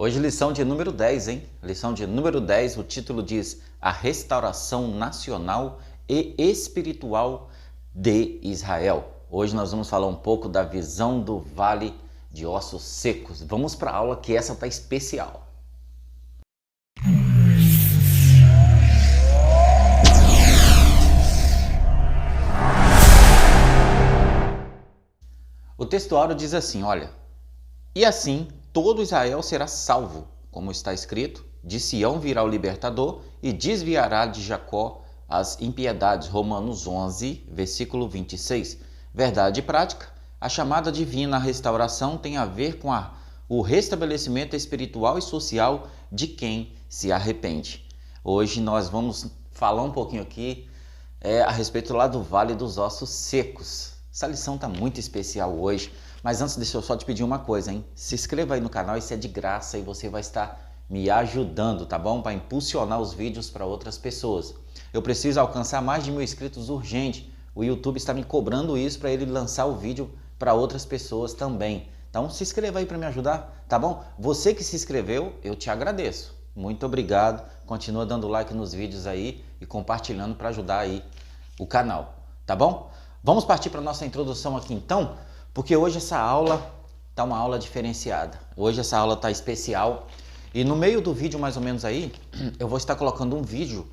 Hoje lição de número 10, hein? Lição de número 10, o título diz A Restauração Nacional e Espiritual de Israel. Hoje nós vamos falar um pouco da visão do Vale de Ossos Secos. Vamos para a aula que essa tá especial. O textuário diz assim, olha: E assim todo Israel será salvo, como está escrito, de Sião virá o libertador e desviará de Jacó as impiedades. Romanos 11, versículo 26. Verdade prática, a chamada divina à restauração tem a ver com o restabelecimento espiritual e social de quem se arrepende. Hoje nós vamos falar um pouquinho aqui a respeito lá do Vale dos Ossos Secos. Essa lição está muito especial hoje. Mas antes, deixa eu só te pedir uma coisa, hein? Se inscreva aí no canal, isso é de graça e você vai estar me ajudando, tá bom? Para impulsionar os vídeos para outras pessoas. Eu preciso alcançar mais de 1000 inscritos urgente. O YouTube está me cobrando isso para ele lançar o vídeo para outras pessoas também. Então se inscreva aí para me ajudar, tá bom? Você que se inscreveu, eu te agradeço. Muito obrigado. Continua dando like nos vídeos aí e compartilhando para ajudar aí o canal, tá bom? Vamos partir para a nossa introdução aqui então. Porque hoje essa aula tá uma aula diferenciada. Hoje essa aula tá especial. E no meio do vídeo, mais ou menos aí, eu vou estar colocando um vídeo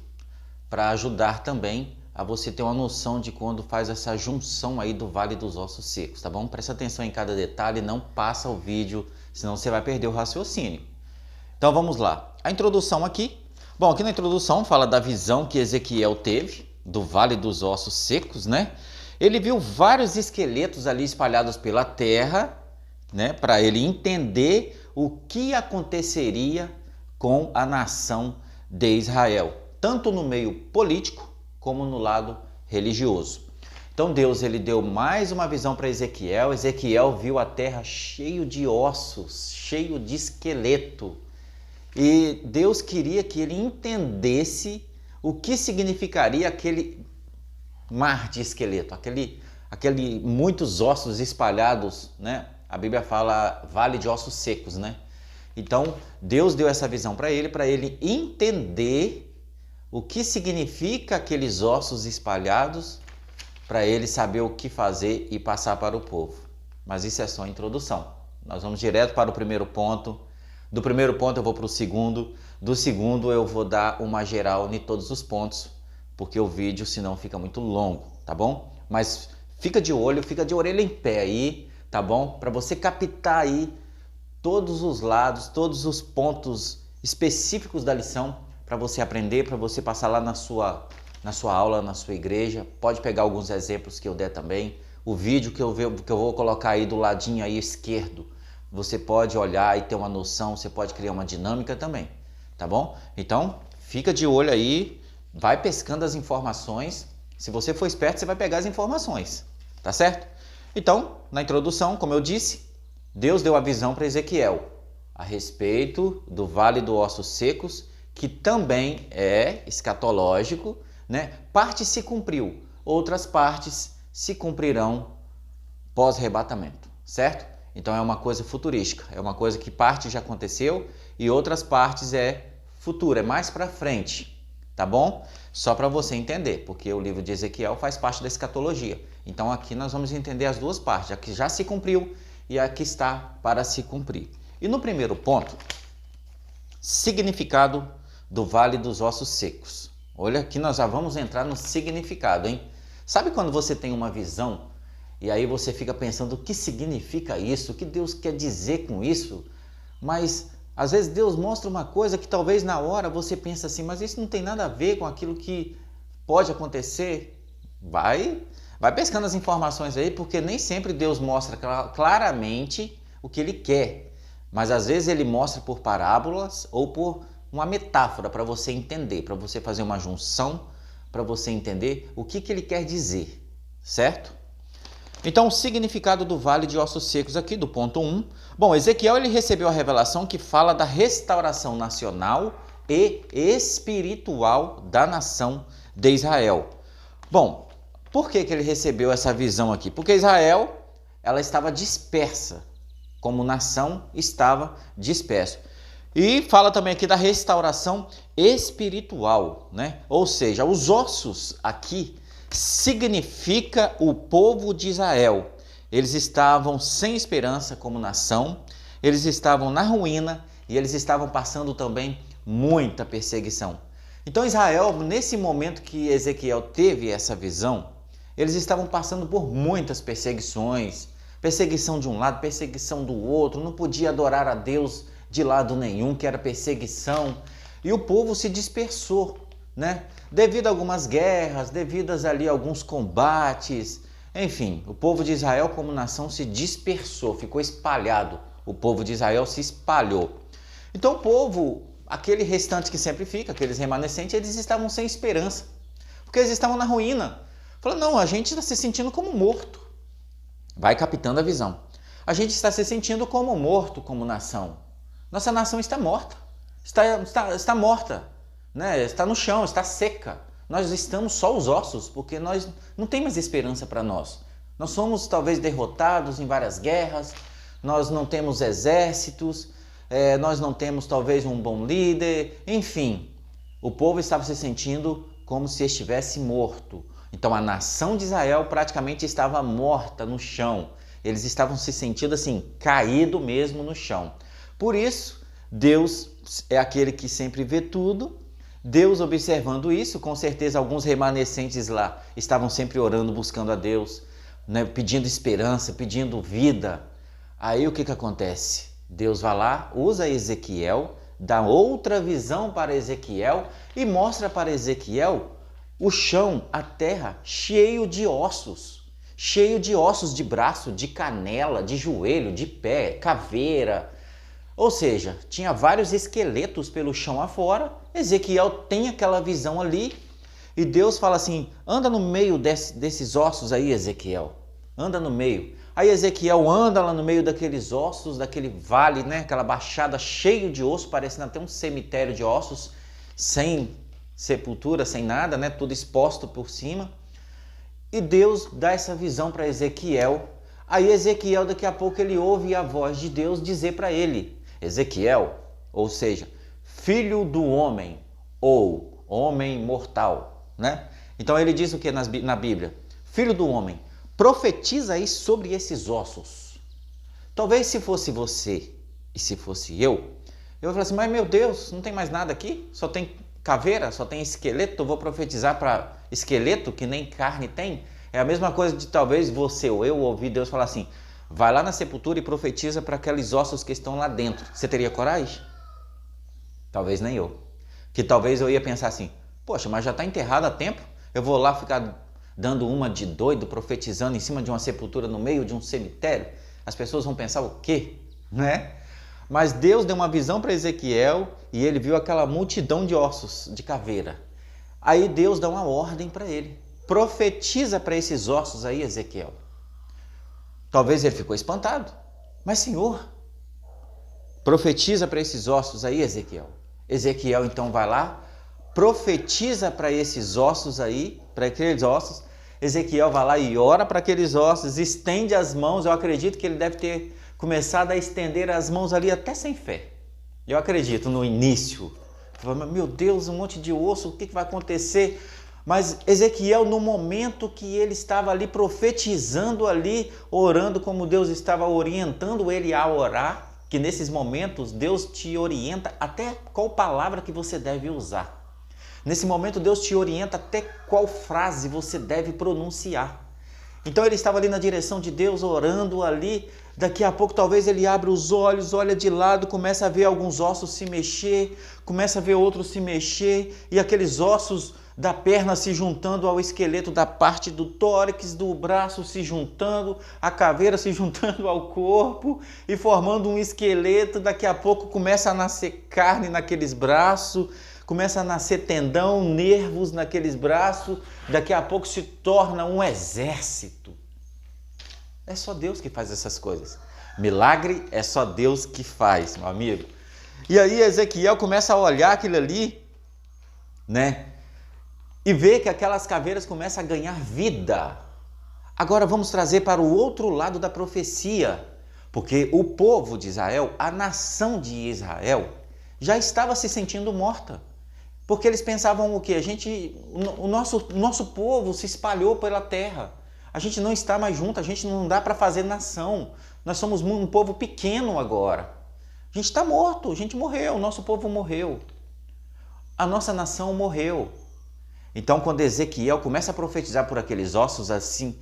para ajudar também a você ter uma noção de quando faz essa junção aí do Vale dos Ossos Secos, tá bom? Presta atenção em cada detalhe, não passa o vídeo, senão você vai perder o raciocínio. Então vamos lá. A introdução aqui. Bom, aqui na introdução fala da visão que Ezequiel teve do Vale dos Ossos Secos, né? Ele viu vários esqueletos ali espalhados pela terra, né, para ele entender o que aconteceria com a nação de Israel, tanto no meio político como no lado religioso. Então Deus ele deu mais uma visão para Ezequiel. Ezequiel viu a terra cheio de ossos, cheio de esqueleto. E Deus queria que ele entendesse o que significaria aquele mar de esqueleto, aquele muitos ossos espalhados, né? A Bíblia fala vale de ossos secos, né? Então, Deus deu essa visão para ele entender o que significa aqueles ossos espalhados, para ele saber o que fazer e passar para o povo. Mas isso é só a introdução. Nós vamos direto para o primeiro ponto. Do primeiro ponto eu vou para o segundo. Do segundo eu vou dar uma geral em todos os pontos, porque o vídeo senão fica muito longo, tá bom? Mas fica de orelha em pé aí, tá bom? Para você captar aí todos os lados, todos os pontos específicos da lição, para você aprender, para você passar lá na sua aula, na sua igreja. Pode pegar alguns exemplos que eu der também. O vídeo que eu vou colocar aí do ladinho aí esquerdo, você pode olhar e ter uma noção, você pode criar uma dinâmica também, tá bom? Então, fica de olho aí. Vai pescando as informações. Se você for esperto, você vai pegar as informações, tá certo? Então, na introdução, como eu disse, Deus deu a visão para Ezequiel a respeito do Vale dos Ossos Secos, que também é escatológico, né? Parte se cumpriu, outras partes se cumprirão pós-arrebatamento, certo? Então é uma coisa futurística, é uma coisa que parte já aconteceu e outras partes é futura, é mais para frente. Tá bom? Só para você entender, porque o livro de Ezequiel faz parte da escatologia. Então aqui nós vamos entender as duas partes, a que já se cumpriu e a que está para se cumprir. E no primeiro ponto, significado do Vale dos Ossos Secos. Olha, aqui nós já vamos entrar no significado, hein? Sabe quando você tem uma visão e aí você fica pensando o que significa isso, o que Deus quer dizer com isso, mas às vezes Deus mostra uma coisa que talvez na hora você pensa assim, mas isso não tem nada a ver com aquilo que pode acontecer. Vai pescando as informações aí, porque nem sempre Deus mostra claramente o que Ele quer. Mas às vezes Ele mostra por parábolas ou por uma metáfora para você entender, para você fazer uma junção, para você entender o que Ele quer dizer, certo? Então, o significado do Vale de Ossos Secos aqui, do ponto 1. Bom, Ezequiel ele recebeu a revelação que fala da restauração nacional e espiritual da nação de Israel. Bom, por que ele recebeu essa visão aqui? Porque Israel ela estava dispersa, como nação estava dispersa. E fala também aqui da restauração espiritual, né? Ou seja, os ossos aqui significa o povo de Israel. Eles estavam sem esperança como nação, eles estavam na ruína e eles estavam passando também muita perseguição. Então Israel, nesse momento que Ezequiel teve essa visão, eles estavam passando por muitas perseguições, perseguição de um lado, perseguição do outro, não podia adorar a Deus de lado nenhum, que era perseguição, e o povo se dispersou, né? Devido a algumas guerras, devido ali a alguns combates, enfim, o povo de Israel como nação se dispersou, ficou espalhado, o povo de Israel se espalhou. Então o povo, aquele restante que sempre fica, aqueles remanescentes, eles estavam sem esperança, porque eles estavam na ruína. Falaram, não, a gente está se sentindo como morto. Vai captando a visão. A gente está se sentindo como morto, como nação. Nossa nação está morta, está morta, né? Está no chão, está seca. Nós estamos só os ossos, porque nós não tem mais esperança para nós. Nós somos talvez derrotados em várias guerras, nós não temos exércitos, nós não temos talvez um bom líder, enfim. O povo estava se sentindo como se estivesse morto. Então a nação de Israel praticamente estava morta no chão. Eles estavam se sentindo assim, caído mesmo no chão. Por isso, Deus é aquele que sempre vê tudo. Deus observando isso, com certeza alguns remanescentes lá estavam sempre orando, buscando a Deus, né, pedindo esperança, pedindo vida. Aí o que acontece? Deus vai lá, usa Ezequiel, dá outra visão para Ezequiel e mostra para Ezequiel o chão, a terra, cheio de ossos de braço, de canela, de joelho, de pé, caveira. Ou seja, tinha vários esqueletos pelo chão afora. Ezequiel tem aquela visão ali e Deus fala assim, anda no meio desses ossos aí, Ezequiel, anda no meio. Aí Ezequiel anda lá no meio daqueles ossos, daquele vale, né? Aquela baixada cheio de osso, parecendo até um cemitério de ossos, sem sepultura, sem nada, né? Tudo exposto por cima. E Deus dá essa visão para Ezequiel. Aí Ezequiel, daqui a pouco, ele ouve a voz de Deus dizer para ele, Ezequiel, ou seja, filho do homem ou homem mortal, né? Então ele diz o que na Bíblia? Filho do homem, profetiza aí sobre esses ossos. Talvez se fosse você e se fosse eu falo assim, mas meu Deus, não tem mais nada aqui? Só tem caveira, só tem esqueleto, eu vou profetizar para esqueleto que nem carne tem? É a mesma coisa de talvez você ou eu ouvir Deus falar assim, vai lá na sepultura e profetiza para aqueles ossos que estão lá dentro. Você teria coragem? Talvez nem eu. Que talvez eu ia pensar assim, poxa, mas já está enterrado há tempo? Eu vou lá ficar dando uma de doido, profetizando em cima de uma sepultura no meio de um cemitério? As pessoas vão pensar o quê? Né? Mas Deus deu uma visão para Ezequiel e ele viu aquela multidão de ossos, de caveira. Aí Deus dá uma ordem para ele. Profetiza para esses ossos aí, Ezequiel. Talvez ele ficou espantado. Mas Senhor, profetiza para esses ossos aí, Ezequiel. Ezequiel então vai lá, profetiza para esses ossos aí, para aqueles ossos. Ezequiel vai lá e ora para aqueles ossos, estende as mãos. Eu acredito que ele deve ter começado a estender as mãos ali até sem fé. Eu acredito no início. Meu Deus, um monte de osso, o que vai acontecer? Mas Ezequiel, no momento que ele estava ali profetizando ali, orando como Deus estava orientando ele a orar, que nesses momentos Deus te orienta até qual palavra que você deve usar. Nesse momento Deus te orienta até qual frase você deve pronunciar. Então ele estava ali na direção de Deus, orando ali. Daqui a pouco talvez ele abre os olhos, olha de lado, começa a ver alguns ossos se mexer, começa a ver outros se mexer, e aqueles ossos da perna se juntando ao esqueleto da parte do tórax, do braço se juntando, a caveira se juntando ao corpo e formando um esqueleto. Daqui a pouco começa a nascer carne naqueles braços, começa a nascer tendão, nervos naqueles braços, daqui a pouco se torna um exército. É só Deus que faz essas coisas. Milagre é só Deus que faz, meu amigo. E aí Ezequiel começa a olhar aquilo ali, né? E vê que aquelas caveiras começam a ganhar vida. Agora vamos trazer para o outro lado da profecia. Porque o povo de Israel, a nação de Israel, já estava se sentindo morta. Porque eles pensavam o quê? O nosso povo se espalhou pela terra. A gente não está mais junto, a gente não dá para fazer nação. Nós somos um povo pequeno agora. A gente está morto, a gente morreu, o nosso povo morreu. A nossa nação morreu. Então, quando Ezequiel começa a profetizar por aqueles ossos assim,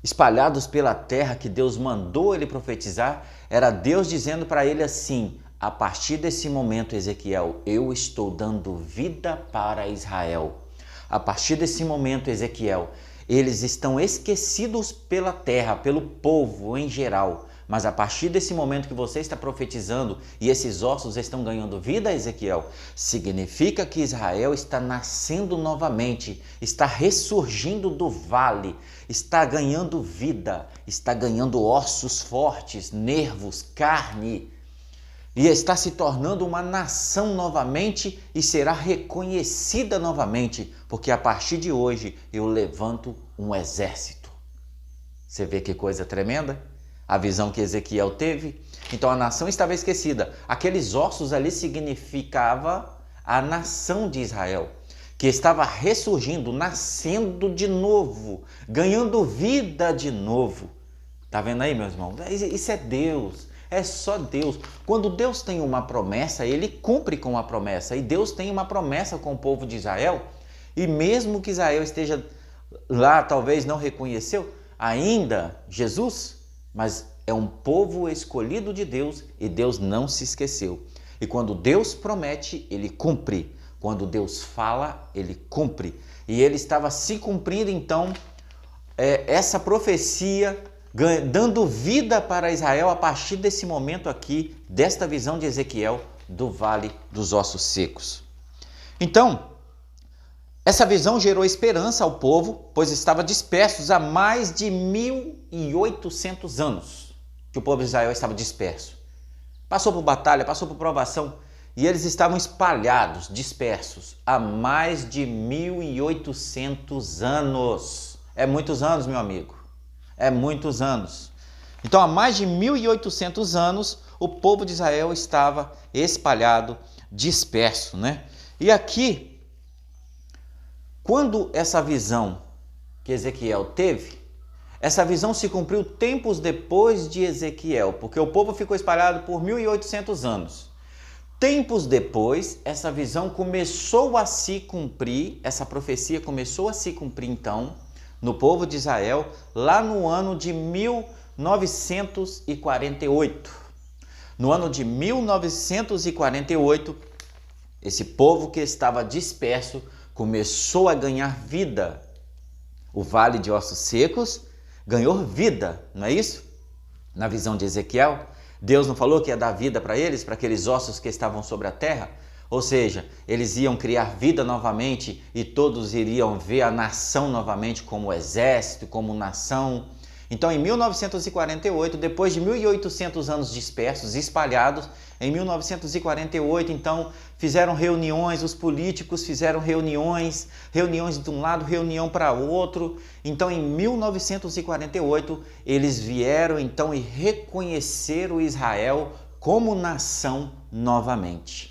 espalhados pela terra, que Deus mandou ele profetizar, era Deus dizendo para ele assim: a partir desse momento, Ezequiel, eu estou dando vida para Israel. A partir desse momento, Ezequiel, eles estão esquecidos pela terra, pelo povo em geral. Mas a partir desse momento que você está profetizando e esses ossos estão ganhando vida, Ezequiel, significa que Israel está nascendo novamente, está ressurgindo do vale, está ganhando vida, está ganhando ossos fortes, nervos, carne, e está se tornando uma nação novamente e será reconhecida novamente, porque a partir de hoje eu levanto um exército. Você vê que coisa tremenda? A visão que Ezequiel teve. Então a nação estava esquecida. Aqueles ossos ali significava a nação de Israel, que estava ressurgindo, nascendo de novo, ganhando vida de novo. Tá vendo aí, meus irmãos? Isso é Deus. É só Deus. Quando Deus tem uma promessa, Ele cumpre com a promessa. E Deus tem uma promessa com o povo de Israel. E mesmo que Israel esteja lá, talvez não reconheceu ainda Jesus, mas é um povo escolhido de Deus e Deus não se esqueceu. E quando Deus promete, Ele cumpre. Quando Deus fala, Ele cumpre. E Ele estava se cumprindo, então, essa profecia, dando vida para Israel a partir desse momento aqui, desta visão de Ezequiel do Vale dos Ossos Secos. Então, essa visão gerou esperança ao povo, pois estava dispersos há mais de 1.800 anos que o povo de Israel estava disperso. Passou por batalha, passou por provação, e eles estavam espalhados, dispersos, há mais de 1.800 anos. É muitos anos, meu amigo. É muitos anos. Então, há mais de 1.800 anos, o povo de Israel estava espalhado, disperso, né? E aqui, quando essa visão que Ezequiel teve, essa visão se cumpriu tempos depois de Ezequiel, porque o povo ficou espalhado por 1.800 anos. Tempos depois, essa visão começou a se cumprir, essa profecia começou a se cumprir, então, no povo de Israel, lá no ano de 1948. No ano de 1948, esse povo que estava disperso começou a ganhar vida. O Vale de Ossos Secos ganhou vida, não é isso? Na visão de Ezequiel, Deus não falou que ia dar vida para eles, para aqueles ossos que estavam sobre a terra? Ou seja, eles iam criar vida novamente e todos iriam ver a nação novamente como exército, como nação. Então, em 1948, depois de 1.800 anos dispersos, espalhados, em 1948, então, fizeram reuniões, os políticos fizeram reuniões de um lado, reunião para outro. Então, em 1948, eles vieram, então, e reconheceram Israel como nação novamente.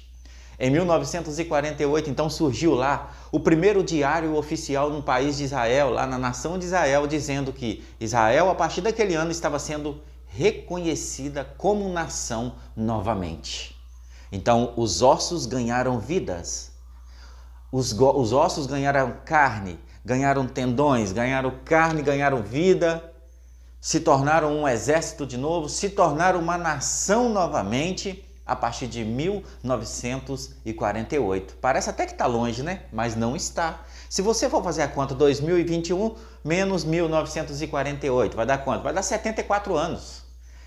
Em 1948, então, surgiu lá o primeiro diário oficial no país de Israel, lá na nação de Israel, dizendo que Israel, a partir daquele ano, estava sendo reconhecida como nação novamente. Então, os ossos ganharam vidas, os ossos ganharam carne, ganharam tendões, ganharam carne, ganharam vida, se tornaram um exército de novo, se tornaram uma nação novamente, a partir de 1948. Parece até que está longe, né? Mas não está. Se você for fazer a conta 2021 menos 1948, vai dar quanto? Vai dar 74 anos.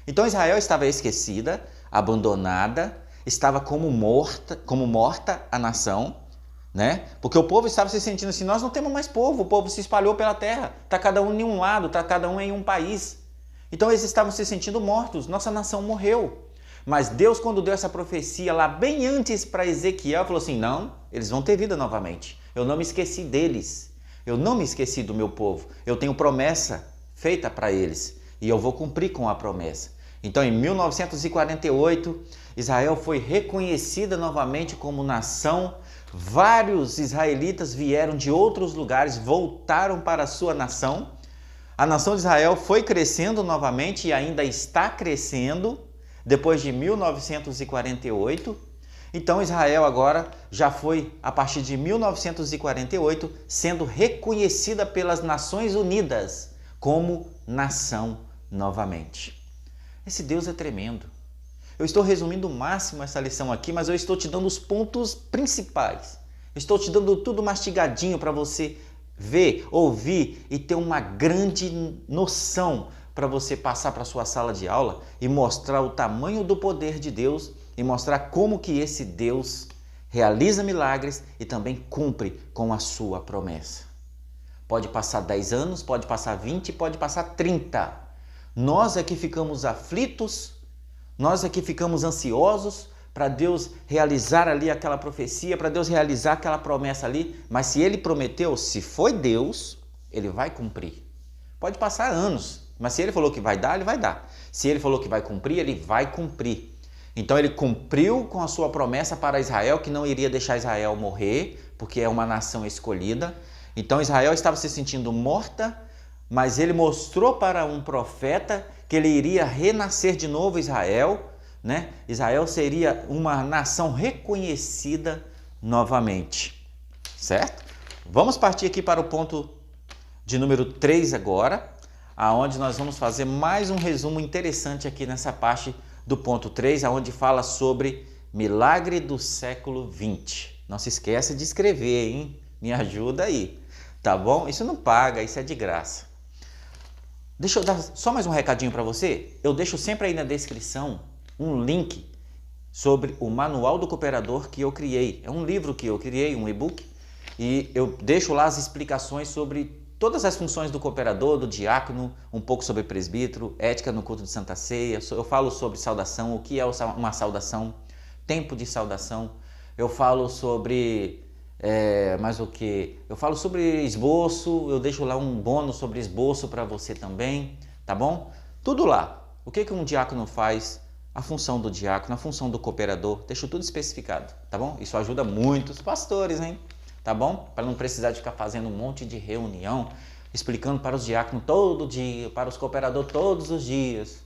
Então Israel estava esquecida, abandonada, estava como morta a nação, né? Porque o povo estava se sentindo assim, nós não temos mais povo, o povo se espalhou pela terra, está cada um em um lado, está cada um em um país. Então eles estavam se sentindo mortos, nossa nação morreu. Mas Deus, quando deu essa profecia lá bem antes para Ezequiel, falou assim, não, eles vão ter vida novamente. Eu não me esqueci deles. Eu não me esqueci do meu povo. Eu tenho promessa feita para eles e eu vou cumprir com a promessa. Então, em 1948, Israel foi reconhecida novamente como nação. Vários israelitas vieram de outros lugares, voltaram para a sua nação. A nação de Israel foi crescendo novamente e ainda está crescendo depois de 1948. Então, Israel agora já foi, a partir de 1948, sendo reconhecida pelas Nações Unidas como nação novamente. Esse Deus é tremendo. Eu estou resumindo o máximo essa lição aqui, mas eu estou te dando os pontos principais. Eu estou te dando tudo mastigadinho para você ver, ouvir e ter uma grande noção para você passar para a sua sala de aula e mostrar o tamanho do poder de Deus e mostrar como que esse Deus realiza milagres e também cumpre com a sua promessa. Pode passar 10 anos, pode passar 20, pode passar 30. Nós é que ficamos aflitos, nós é que ficamos ansiosos para Deus realizar ali aquela profecia, para Deus realizar aquela promessa ali, mas se Ele prometeu, se foi Deus, Ele vai cumprir. Pode passar anos, mas se Ele falou que vai dar, Ele vai dar. Se Ele falou que vai cumprir, Ele vai cumprir. Então Ele cumpriu com a sua promessa para Israel, que não iria deixar Israel morrer, porque é uma nação escolhida. Então Israel estava se sentindo morta, mas Ele mostrou para um profeta que Ele iria renascer de novo Israel, né? Israel seria uma nação reconhecida novamente, certo? Vamos partir aqui para o ponto de número 3 agora, aonde nós vamos fazer mais um resumo interessante aqui nessa parte do ponto 3, aonde fala sobre milagre do século 20. Não se esqueça de escrever, hein? Me ajuda aí, tá bom? Isso não paga, isso é de graça. Deixa eu dar só mais um recadinho para você. Eu deixo sempre aí na descrição um link sobre o Manual do Cooperador que eu criei. É um livro que eu criei, um e-book, e eu deixo lá as explicações sobre todas as funções do cooperador, do diácono, um pouco sobre presbítero, ética no culto de Santa Ceia. Eu falo sobre saudação, o que é uma saudação, tempo de saudação. Eu falo sobre mais o que? Eu falo sobre esboço, eu deixo lá um bônus sobre esboço para você também, tá bom? Tudo lá. O que um diácono faz? A função do diácono, a função do cooperador, deixo tudo especificado, tá bom? Isso ajuda muito os pastores, hein? Tá bom? Para não precisar de ficar fazendo um monte de reunião, explicando para os diáconos todo dia, para os cooperadores todos os dias.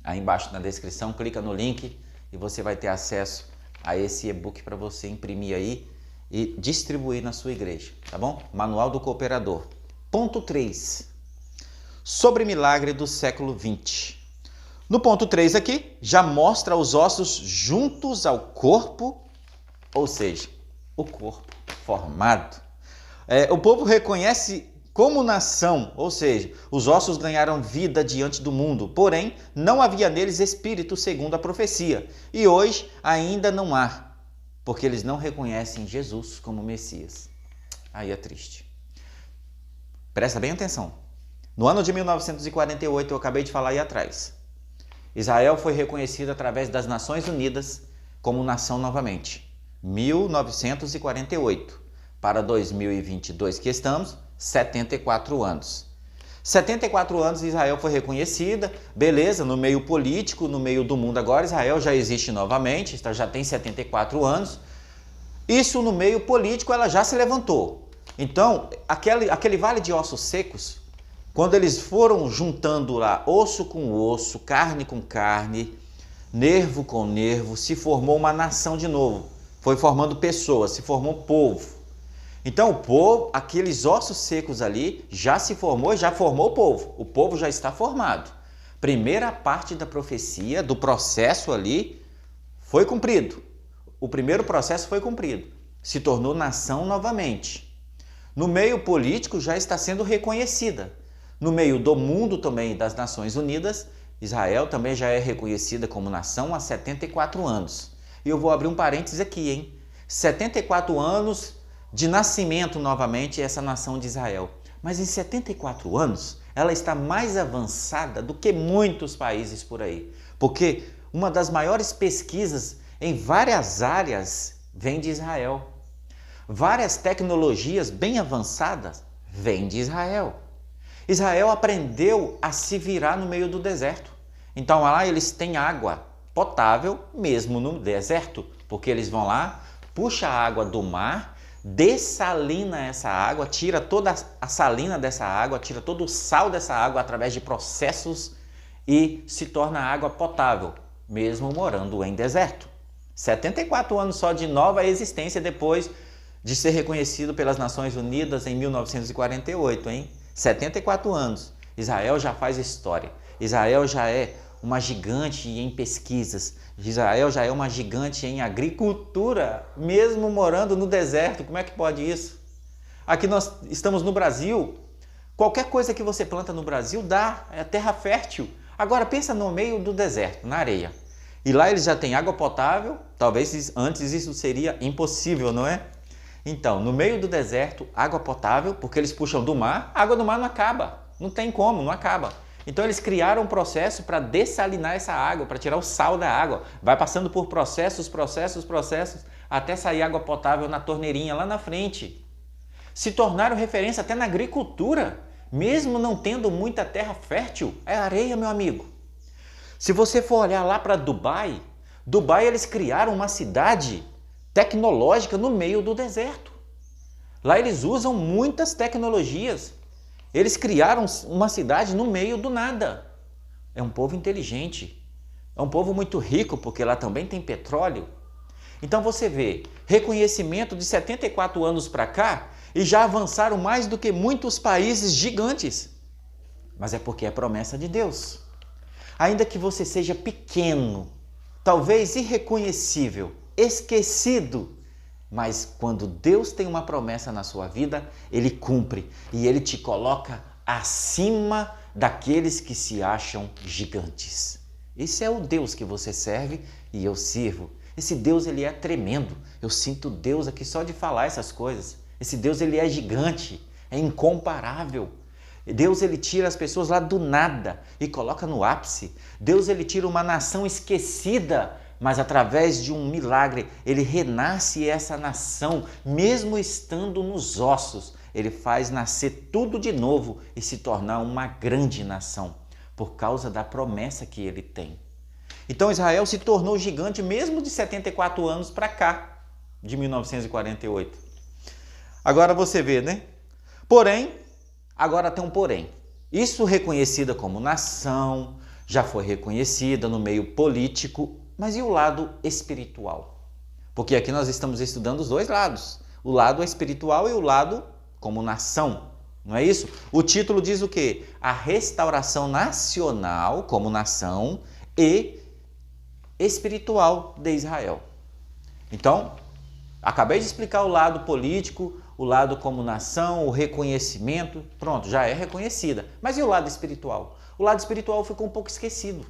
Aí embaixo na descrição, clica no link e você vai ter acesso a esse e-book para você imprimir aí e distribuir na sua igreja, tá bom? Manual do Cooperador. Ponto 3. Sobre milagre do século 20. No ponto 3 aqui, já mostra os ossos juntos ao corpo, ou seja, o corpo formado. O povo reconhece como nação, ou seja, os ossos ganharam vida diante do mundo, porém não havia neles espírito segundo a profecia, e hoje ainda não há, porque eles não reconhecem Jesus como Messias. Aí é triste. Presta bem atenção. No ano de 1948, eu acabei de falar aí atrás, Israel foi reconhecido através das Nações Unidas como nação novamente. 1948. Para 2022 que estamos, 74 anos. 74 anos Israel foi reconhecida, beleza, no meio político, no meio do mundo agora, Israel já existe novamente, já tem 74 anos. Isso no meio político ela já se levantou. Então, aquele vale de ossos secos, quando eles foram juntando lá osso com osso, carne com carne, nervo com nervo, se formou uma nação de novo. Foi formando pessoas, se formou povo. Então o povo, aqueles ossos secos ali, já se formou, já formou o povo. O povo já está formado. Primeira parte da profecia, do processo ali, foi cumprido. O primeiro processo foi cumprido. Se tornou nação novamente. No meio político já está sendo reconhecida. No meio do mundo também, das Nações Unidas, Israel também já é reconhecida como nação há 74 anos. E eu vou abrir um parênteses aqui, hein? 74 anos de nascimento novamente essa nação de Israel. Mas em 74 anos, ela está mais avançada do que muitos países por aí. Porque uma das maiores pesquisas em várias áreas vem de Israel. Várias tecnologias bem avançadas vêm de Israel. Israel aprendeu a se virar no meio do deserto. Então lá eles têm água potável mesmo no deserto, porque eles vão lá, puxa a água do mar, dessalina essa água, tira toda a salina dessa água, tira todo o sal dessa água através de processos e se torna água potável, mesmo morando em deserto. 74 anos só de nova existência depois de ser reconhecido pelas Nações Unidas em 1948, hein? 74 anos. Israel já faz história. Israel já é uma gigante em pesquisas. Israel já é uma gigante em agricultura, mesmo morando no deserto. Como é que pode isso? Aqui nós estamos no Brasil. Qualquer coisa que você planta no Brasil dá, é terra fértil. Agora pensa no meio do deserto, na areia. E lá eles já têm água potável. Talvez antes isso seria impossível, não é? Então, no meio do deserto, água potável, porque eles puxam do mar, a água do mar não acaba, não tem como, não acaba. Então eles criaram um processo para dessalinar essa água, para tirar o sal da água. Vai passando por processos, até sair água potável na torneirinha lá na frente. Se tornaram referência até na agricultura, mesmo não tendo muita terra fértil, é areia, meu amigo. Se você for olhar lá para Dubai, eles criaram uma cidade tecnológica no meio do deserto. Lá eles usam muitas tecnologias. Eles criaram uma cidade no meio do nada. É um povo inteligente. É um povo muito rico, porque lá também tem petróleo. Então você vê, reconhecimento de 74 anos para cá e já avançaram mais do que muitos países gigantes. Mas é porque é promessa de Deus. Ainda que você seja pequeno, talvez irreconhecível, esquecido, mas quando Deus tem uma promessa na sua vida, Ele cumpre e Ele te coloca acima daqueles que se acham gigantes. Esse é o Deus que você serve e eu sirvo. Esse Deus, Ele é tremendo. Eu sinto Deus aqui só de falar essas coisas. Esse Deus, Ele é gigante, é incomparável. Deus, Ele tira as pessoas lá do nada e coloca no ápice. Deus, Ele tira uma nação esquecida, mas através de um milagre, Ele renasce essa nação, mesmo estando nos ossos. Ele faz nascer tudo de novo e se tornar uma grande nação, por causa da promessa que Ele tem. Então Israel se tornou gigante mesmo de 74 anos para cá, de 1948. Agora você vê, né? Porém, agora tem um porém. Isso reconhecida como nação, já foi reconhecida no meio político, mas e o lado espiritual? Porque aqui nós estamos estudando os dois lados. O lado espiritual e o lado como nação. Não é isso? O título diz o quê? A restauração nacional como nação e espiritual de Israel. Então, acabei de explicar o lado político, o lado como nação, o reconhecimento. Pronto, já é reconhecida. Mas e o lado espiritual? O lado espiritual ficou um pouco esquecido.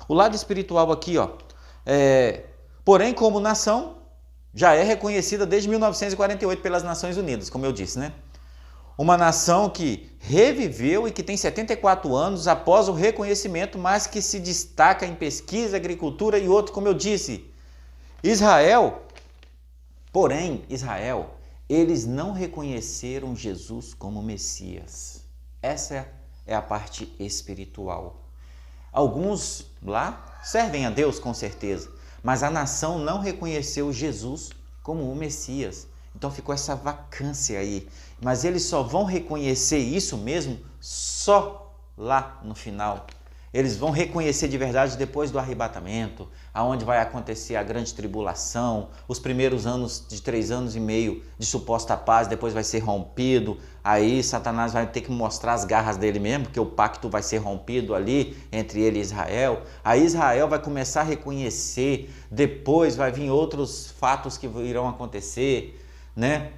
O lado espiritual aqui, ó. Porém, como nação, já é reconhecida desde 1948 pelas Nações Unidas, como eu disse, né? Uma nação que reviveu e que tem 74 anos após o reconhecimento, mas que se destaca em pesquisa, agricultura e outro, como eu disse. Israel, eles não reconheceram Jesus como Messias. Essa é a parte espiritual. Alguns lá servem a Deus, com certeza, mas a nação não reconheceu Jesus como o Messias. Então ficou essa vacância aí. Mas eles só vão reconhecer isso mesmo só lá no final. Eles vão reconhecer de verdade depois do arrebatamento, aonde vai acontecer a grande tribulação, os primeiros anos de 3 anos e meio de suposta paz, depois vai ser rompido. Aí Satanás vai ter que mostrar as garras dele mesmo, porque o pacto vai ser rompido ali entre ele e Israel. Aí Israel vai começar a reconhecer, depois vai vir outros fatos que irão acontecer, né?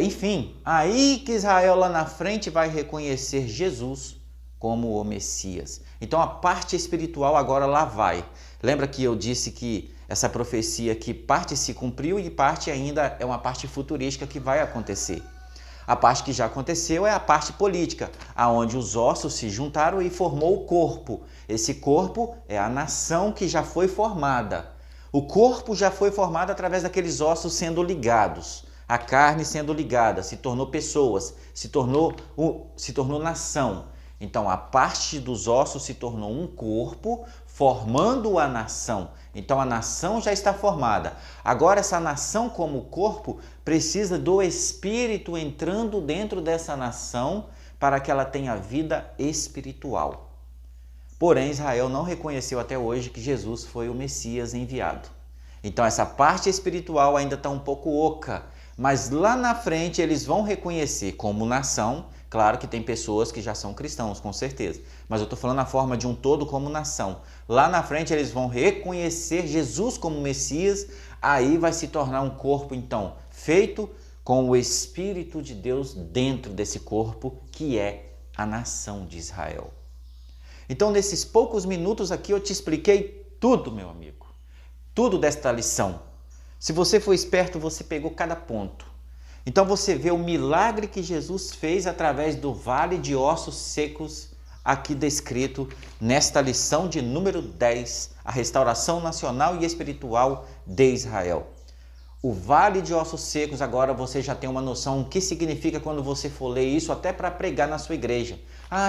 Enfim, aí que Israel lá na frente vai reconhecer Jesus como o Messias. Então a parte espiritual agora lá vai. Lembra que eu disse que essa profecia que parte se cumpriu e parte ainda é uma parte futurística que vai acontecer. A parte que já aconteceu é a parte política, aonde os ossos se juntaram e formou o corpo. Esse corpo é a nação que já foi formada. O corpo já foi formado através daqueles ossos sendo ligados. A carne sendo ligada, se tornou pessoas, se tornou nação. Então, a parte dos ossos se tornou um corpo formando a nação. Então a nação já está formada. Agora essa nação como corpo precisa do Espírito entrando dentro dessa nação para que ela tenha vida espiritual. Porém, Israel não reconheceu até hoje que Jesus foi o Messias enviado. Então essa parte espiritual ainda está um pouco oca, mas lá na frente eles vão reconhecer como nação. Claro que tem pessoas que já são cristãos, com certeza, mas eu estou falando na forma de um todo como nação. Lá na frente eles vão reconhecer Jesus como Messias, aí vai se tornar um corpo então feito com o Espírito de Deus dentro desse corpo que é a nação de Israel. Então nesses poucos minutos aqui eu te expliquei tudo, meu amigo, tudo desta lição. Se você for esperto, você pegou cada ponto. Então você vê o milagre que Jesus fez através do vale de ossos secos, aqui descrito nesta lição de número 10, a restauração nacional e espiritual de Israel. O vale de ossos secos, agora você já tem uma noção do que significa quando você for ler isso, até para pregar na sua igreja.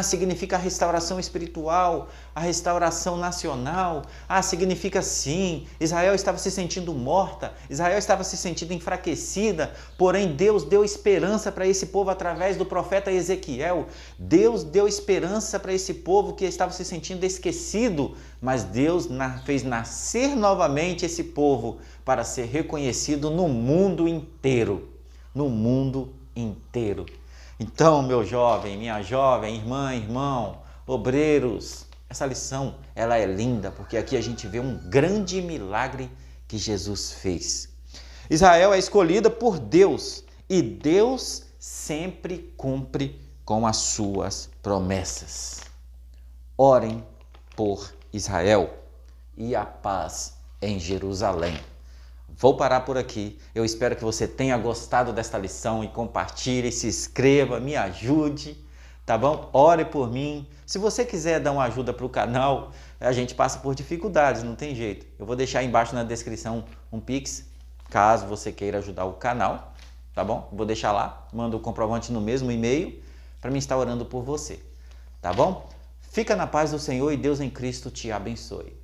Significa a restauração espiritual, a restauração nacional. Significa sim, Israel estava se sentindo morta, Israel estava se sentindo enfraquecida, porém Deus deu esperança para esse povo através do profeta Ezequiel. Deus deu esperança para esse povo que estava se sentindo esquecido, mas Deus fez nascer novamente esse povo para ser reconhecido no mundo inteiro. No mundo inteiro. Então, meu jovem, minha jovem, irmã, irmão, obreiros, essa lição ela é linda, porque aqui a gente vê um grande milagre que Jesus fez. Israel é escolhida por Deus e Deus sempre cumpre com as suas promessas. Orem por Israel e a paz em Jerusalém. Vou parar por aqui. Eu espero que você tenha gostado desta lição e compartilhe, se inscreva, me ajude, tá bom? Ore por mim. Se você quiser dar uma ajuda para o canal, a gente passa por dificuldades, não tem jeito. Eu vou deixar embaixo na descrição um Pix, caso você queira ajudar o canal, tá bom? Vou deixar lá, manda o comprovante no mesmo e-mail para mim estar orando por você, tá bom? Fica na paz do Senhor e Deus em Cristo te abençoe.